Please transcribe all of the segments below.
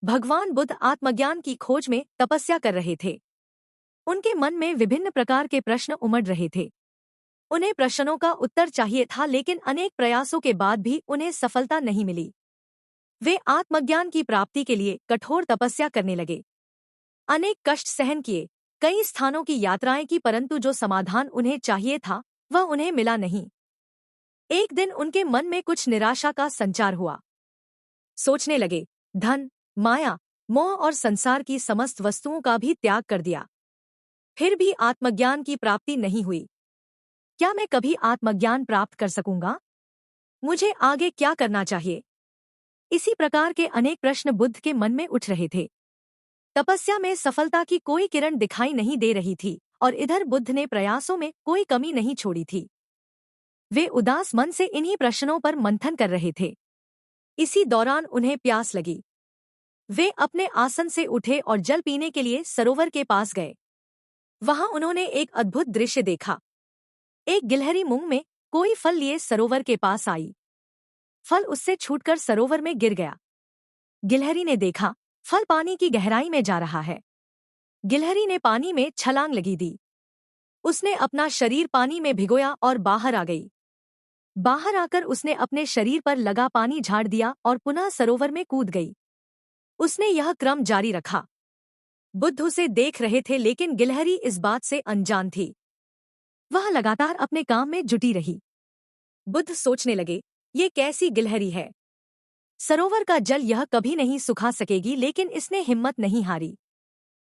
भगवान बुद्ध आत्मज्ञान की खोज में तपस्या कर रहे थे। उनके मन में विभिन्न प्रकार के प्रश्न उमड़ रहे थे। उन्हें प्रश्नों का उत्तर चाहिए था, लेकिन अनेक प्रयासों के बाद भी उन्हें सफलता नहीं मिली। वे आत्मज्ञान की प्राप्ति के लिए कठोर तपस्या करने लगे। अनेक कष्ट सहन किए, कई स्थानों की यात्राएं की, परंतु जो समाधान उन्हें चाहिए था वह उन्हें मिला नहीं। एक दिन उनके मन में कुछ निराशा का संचार हुआ। सोचने लगे, धन, माया, मोह और संसार की समस्त वस्तुओं का भी त्याग कर दिया, फिर भी आत्मज्ञान की प्राप्ति नहीं हुई। क्या मैं कभी आत्मज्ञान प्राप्त कर सकूंगा? मुझे आगे क्या करना चाहिए? इसी प्रकार के अनेक प्रश्न बुद्ध के मन में उठ रहे थे। तपस्या में सफलता की कोई किरण दिखाई नहीं दे रही थी और इधर बुद्ध ने प्रयासों में कोई कमी नहीं छोड़ी थी। वे उदास मन से इन्हीं प्रश्नों पर मंथन कर रहे थे। इसी दौरान उन्हें प्यास लगी। वे अपने आसन से उठे और जल पीने के लिए सरोवर के पास गए। वहां उन्होंने एक अद्भुत दृश्य देखा। एक गिलहरी मुंह में कोई फल लिए सरोवर के पास आई। फल उससे छूटकर सरोवर में गिर गया। गिलहरी ने देखा, फल पानी की गहराई में जा रहा है। गिलहरी ने पानी में छलांग लगी दी। उसने अपना शरीर पानी में भिगोया और बाहर आ गई। बाहर आकर उसने अपने शरीर पर लगा पानी झाड़ दिया और पुनः सरोवर में कूद गई। उसने यह क्रम जारी रखा। बुद्ध उसे देख रहे थे, लेकिन गिलहरी इस बात से अनजान थी। वह लगातार अपने काम में जुटी रही। बुद्ध सोचने लगे, ये कैसी गिलहरी है? सरोवर का जल यह कभी नहीं सुखा सकेगी, लेकिन इसने हिम्मत नहीं हारी।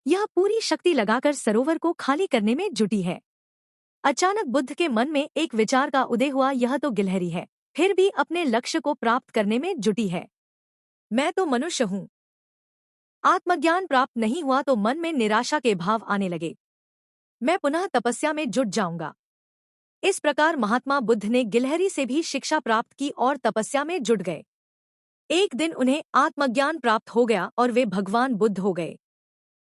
यह पूरी शक्ति लगाकर सरोवर को खाली करने में जुटी है। अचानक बुद्ध के मन में एक विचार का उदय हुआ, यह तो गिलहरी है, फिर भी अपने लक्ष्य को प्राप्त करने में जुटी है। मैं तो मनुष्य हूँ। आत्मज्ञान प्राप्त नहीं हुआ तो मन में निराशा के भाव आने लगे। मैं पुनः तपस्या में जुट जाऊंगा। इस प्रकार महात्मा बुद्ध ने गिलहरी से भी शिक्षा प्राप्त की और तपस्या में जुट गए। एक दिन उन्हें आत्मज्ञान प्राप्त हो गया और वे भगवान बुद्ध हो गए।